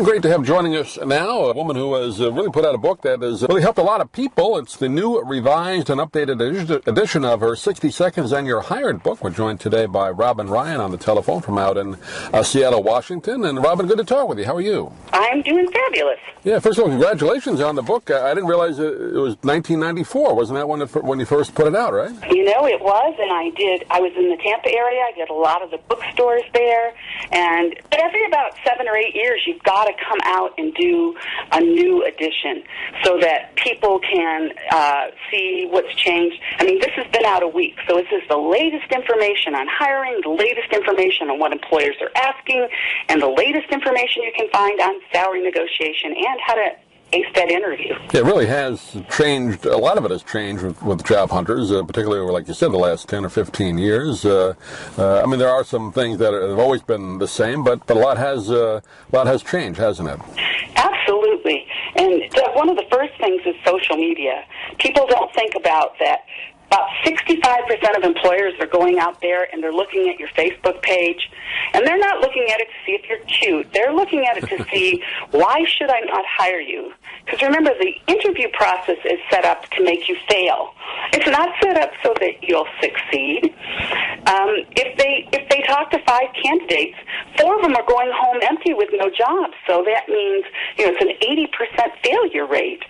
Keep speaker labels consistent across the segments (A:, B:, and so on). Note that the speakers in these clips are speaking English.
A: Great to have joining us now a woman who has really put out a book that has really helped a lot of people. It's the new, revised, and updated edition of her 60 Seconds and You're Hired book. We're joined today by Robin Ryan on the telephone from out in Seattle, Washington. And Robin, good to talk with you. How are you?
B: I'm doing fabulous.
A: Yeah, first of all, congratulations on the book. I didn't realize it was 1994. Wasn't that when you first put it out, right?
B: You know, it was, and I was in the Tampa area. I did a lot of the bookstores there. But every about 7 or 8 years, you've got to come out and do a new edition so that people can see what's changed. I mean, this has been out a week, so this is the latest information on hiring, the latest information on what employers are asking, and the latest information you can find on salary negotiation and how to ace that interview.
A: Yeah, it really has changed. A lot of it has changed with job hunters, particularly over, like you said, the last 10 or 15 years. I mean, there are some things that have always been the same, but a lot has changed, hasn't it?
B: Absolutely. And one of the first things is social media. People don't think about that. About 65% of employers are going out there and they're looking at your Facebook page, and they're not looking at it to see if you're cute. They're looking at it to see, why should I not hire you? Because remember, the interview process is set up to make you fail. It's not set up so that you'll succeed. If they talk to 5 candidates, 4 of them are going home empty with no jobs. So that means, it's an 80% failure rate.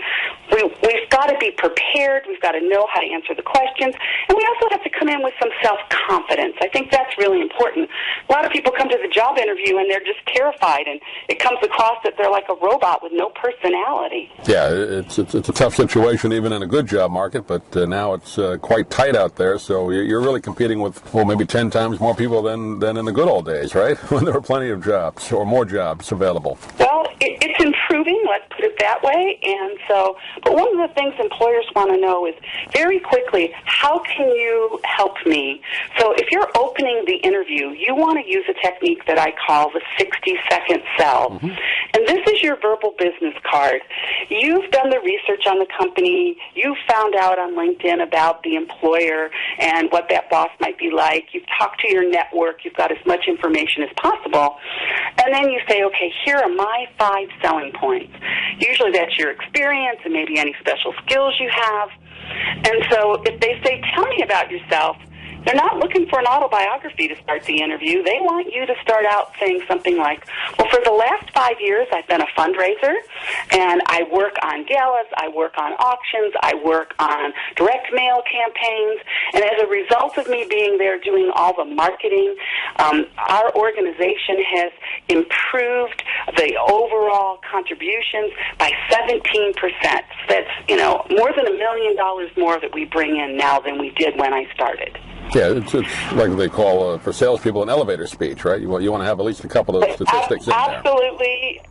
B: We've got to be prepared. We've got to know how to answer the questions. And we also have to come in with some self-confidence. I think that's really important. A lot of people come to the job interview and they're just terrified, and it comes across that they're like a robot with no personality.
A: Yeah, it's a tough situation even in a good job market, but now it's quite tight out there, so you're really competing with, maybe 10 times more people than in the good old days, right? When there were plenty of jobs, or more jobs available.
B: Well, it's improving, let's put it that way, but one of the things employers want to know is, very quickly, how can you help me? So if you're opening the interview, you want to use a technique that I call the 60-second sell. Mm-hmm. And this is your verbal business card. You've done the research on the company. You've found out on LinkedIn about the employer and what that boss might be like. You've talked to your network. You've got as much information as possible. And then you say, okay, here are my 5 selling points. Usually that's your experience and maybe any special skills you have. And so if they say, tell me about yourself, they're not looking for an autobiography to start the interview. They want you to start out saying something like, well, for the last 5 years, I've been a fundraiser, and I work on galas, I work on auctions, I work on direct mail campaigns, and as a result of me being there doing all the marketing, our organization has improved the overall contributions by 17%. That's, more than $1 million more that we bring in now than we did when I started.
A: Yeah, it's like they call, for salespeople, an elevator speech, right? You want to have at least a couple of statistics in there. Absolutely,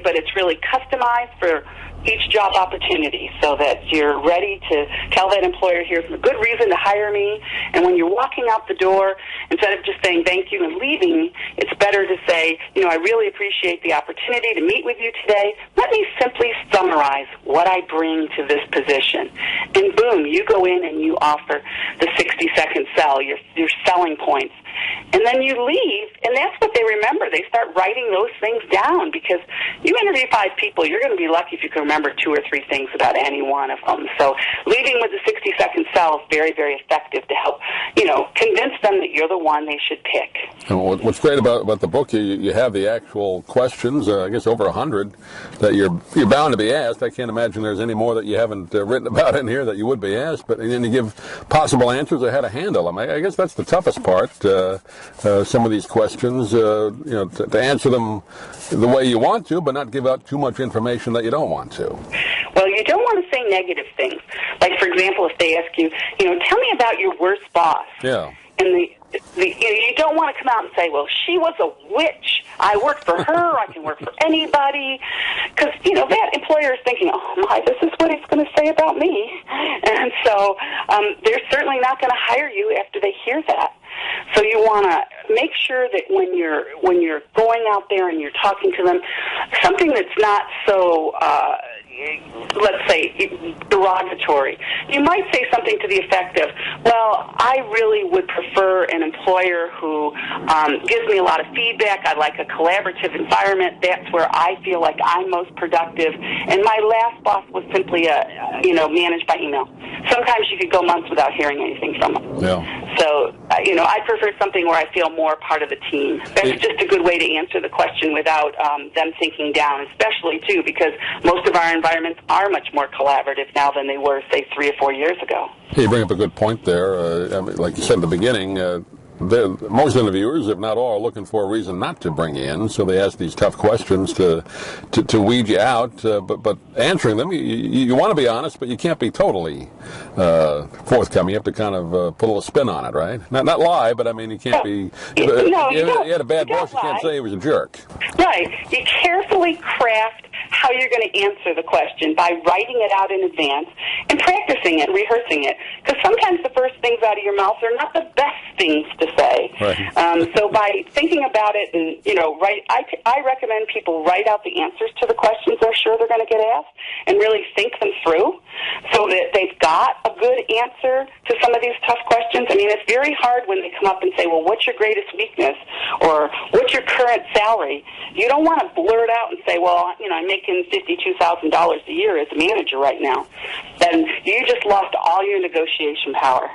A: but it's really customized for each job opportunity so that you're ready to tell that employer, here's a good reason to hire me. And when you're walking out the door, instead of just saying thank you and leaving, it's better to say, I really appreciate the opportunity to meet with you today. Let me simply summarize what I bring to this position. And boom, you go in and you offer the 60-second sell, your selling points. And then you leave, and that's what they remember. They start writing those things down, because you interview 5 people, you're going to be lucky if you can remember 2 or 3 things about any one of them. So leaving with the 60-second sell is very, very effective to help, convince them that you're the one they should pick. And what's great about the book, you have the actual questions, I guess over 100, that you're bound to be asked. I can't imagine there's any more that you haven't written about in here that you would be asked, but then you give possible answers on how to handle them. I guess that's the toughest part. Some of these questions, to answer them the way you want to, but not give out too much information that you don't want to. Well, you don't want to say negative things. Like, for example, if they ask you, tell me about your worst boss. Yeah. And you don't want to come out and say, well, she was a witch. I worked for her. I can work for anybody. Because, that employer is thinking, oh, my, this is what he's going to say about me. And so they're certainly not going to hire you after they hear that. So you want to make sure that when you're going out there and you're talking to them, something that's not so
B: let's say, derogatory. You might say something to the effect of, well, I really would prefer an employer who gives me a lot of feedback. I like a collaborative environment. That's where I feel like I'm most productive. And my last boss was simply, managed by email. Sometimes you could go months without hearing anything from them.
A: Yeah.
B: So, I prefer something where I feel more part of the team. That's just a good way to answer the question without them thinking down, especially, too, because most of our environments are much more collaborative now than they were, say, 3 or 4 years ago.
A: You bring up a good point there. Like you said in the beginning, most interviewers, if not all, are looking for a reason not to bring you in, so they ask these tough questions to weed you out. But answering them, you want to be honest, but you can't be totally forthcoming. You have to kind of put a little spin on it, right? Not lie, but I mean, you can't be. You had a bad boss, you can't say he was a jerk.
B: Right. You carefully craft how you're going to answer the question by writing it out in advance and practicing it, rehearsing it. Because sometimes the first things out of your mouth are not the best things to say.
A: Right.
B: So by thinking about it and, I recommend people write out the answers to the questions they're sure they're going to get asked and really think them through so that they've got a good answer to some of these tough questions. I mean, it's very hard when they come up and say, well, what's your greatest weakness? Or what's your current salary? You don't want to blurt out and say, well, I'm making $52,000 a year as a manager right now. Then you just lost all your negotiation power.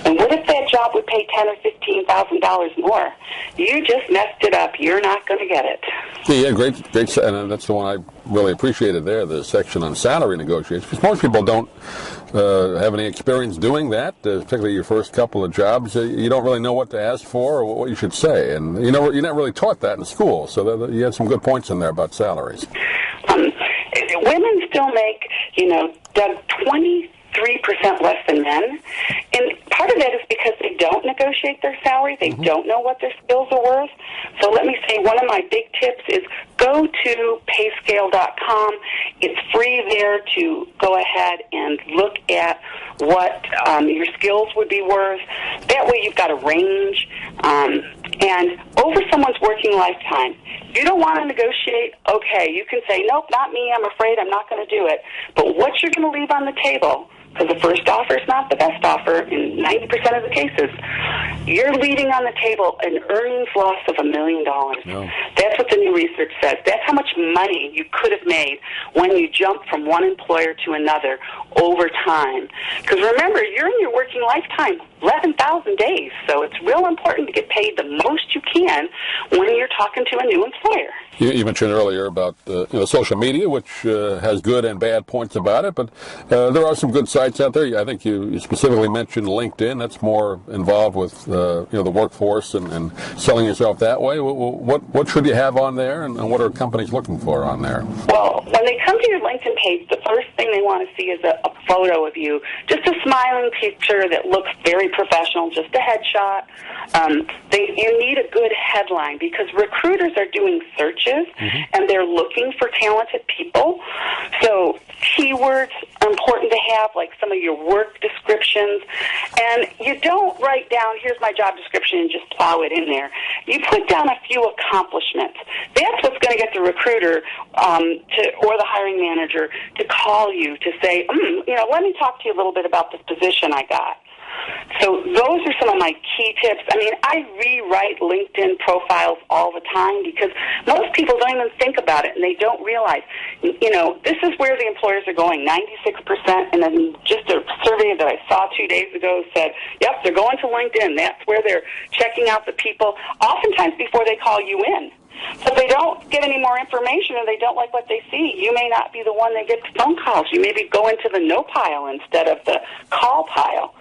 B: And what if that job would pay $10,000 or $15,000 more? You just messed it up. You're not going to get it.
A: Yeah, great, and that's the one I really appreciated there, the section on salary negotiations, because most people don't have any experience doing that, particularly your first couple of jobs. You don't really know what to ask for or what you should say, and you're not really taught that in school, so you had some good points in there about salaries.
B: Women still make, 23% less than men. And part of that is because they don't negotiate their salary. They don't know what their skills are worth. So let me say one of my big tips is go to payscale.com. It's free there to go ahead and look at what your skills would be worth. That way you've got a range. And over someone's working lifetime, you don't want to negotiate, okay, you can say, nope, not me, I'm afraid I'm not going to do it. But what you're going to leave on the table, because the first offer is not the best offer in 90% of the cases, you're leaving on the table an earnings loss of $1 million.
A: No.
B: That's what the new research says. That's how much money you could have made when you jump from one employer to another over time. Because remember, you're in your working lifetime 11,000 days, so it's real important to get paid the most you can when you're talking to a new employer.
A: You mentioned earlier about social media, which has good and bad points about it, but there are some good sites out there. I think you specifically mentioned LinkedIn. That's more involved with the workforce and selling yourself that way. What should you have on there, and what are companies looking for on there?
B: Well, when they come to your LinkedIn page, the first thing they want to see is a photo of you, just a smiling picture that looks very professional, just a headshot. You need a good headline because recruiters are doing searches and they're looking for talented people. So keywords are important to have, like some of your work descriptions. And you don't write down, here's my job description, and just plow it in there. You put down a few accomplishments. That's what's going to get the recruiter or the hiring manager to call you to say, let me talk to you a little bit about this position I got. So those are some of my key tips. I mean, I rewrite LinkedIn profiles all the time because most people don't even think about it and they don't realize, this is where the employers are going. 96%, and then just a survey that I saw 2 days ago said, yep, they're going to LinkedIn. That's where they're checking out the people, oftentimes before they call you in. So if they don't get any more information or they don't like what they see, you may not be the one that gets phone calls. You maybe go into the no pile instead of the call pile.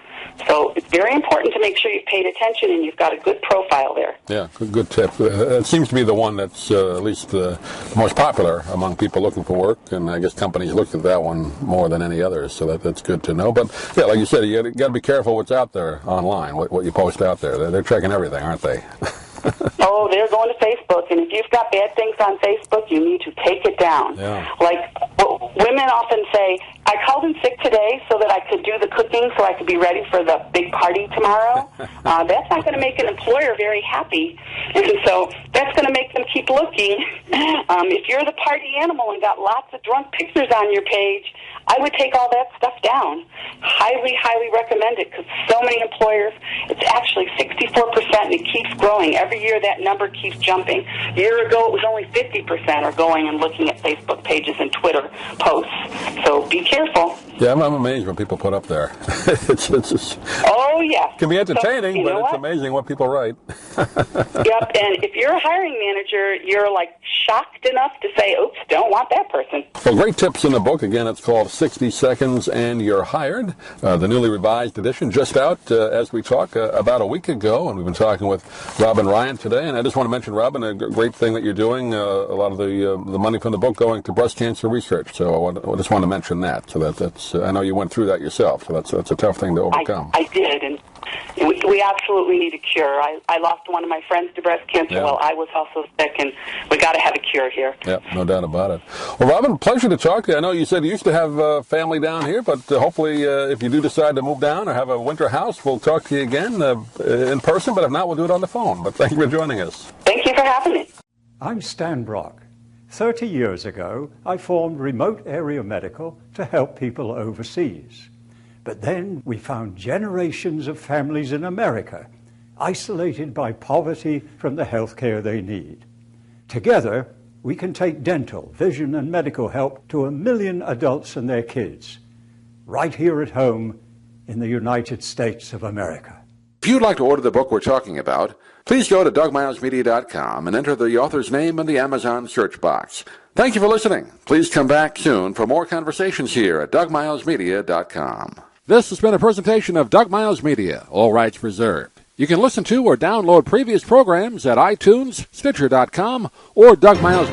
B: So it's very important to make sure you've paid attention and you've got a good profile there.
A: Yeah, good tip. It seems to be the one that's at least the most popular among people looking for work, and I guess companies look at that one more than any others, so that's good to know. But, yeah, like you said, you got to be careful what's out there online, what you post out there. They're checking everything, aren't they?
B: Oh, they're going to Facebook, and if you've got bad things on Facebook, you need to take it down.
A: Yeah.
B: Like, women often say, I called in sick today so that I could do the cooking so I could be ready for the big party tomorrow. That's not going to make an employer very happy. And so that's going to make them keep looking. If you're the party animal and got lots of drunk pictures on your page, I would take all that stuff down. Highly, highly recommend it, because so many employers, it's actually 64%, and it keeps growing. Every year that number keeps jumping. A year ago it was only 50% are going and looking at Facebook pages and Twitter posts. So be careful.
A: Yeah, I'm amazed what people put up there.
B: Oh, yes.
A: It can be entertaining,
B: so,
A: but it's amazing what people write.
B: Yep, and if you're a hiring manager, you're like shocked enough to say, oops, don't want that person.
A: Well, great tips in the book. Again, it's called 60 Seconds and You're Hired. The newly revised edition, just out as we talk about a week ago, and we've been talking with Robin Ryan today. And I just want to mention, Robin, a great thing that you're doing, a lot of the money from the book going to breast cancer research. So I just want to mention that. So that's I know you went through that yourself, so that's a tough thing to overcome.
B: I did, and we absolutely need a cure. I lost one of my friends to breast cancer while I was also sick, and we got to have a cure here.
A: Yeah, no doubt about it. Well, Robin, pleasure to talk to you. I know you said you used to have family down here, but hopefully if you do decide to move down or have a winter house, we'll talk to you again in person, but if not, we'll do it on the phone. But thank you for joining us.
B: Thank you for having me.
C: I'm Stan Brock. 30 years ago, I formed Remote Area Medical to help people overseas. But then we found generations of families in America isolated by poverty from the health care they need. Together, we can take dental, vision, and medical help to 1 million adults and their kids, right here at home in the United States of America.
D: If you'd like to order the book we're talking about, please go to DougMilesMedia.com and enter the author's name in the Amazon search box. Thank you for listening. Please come back soon for more conversations here at DougMilesMedia.com. This has been a presentation of Doug Miles Media, all rights reserved. You can listen to or download previous programs at iTunes, Stitcher.com, or Doug Miles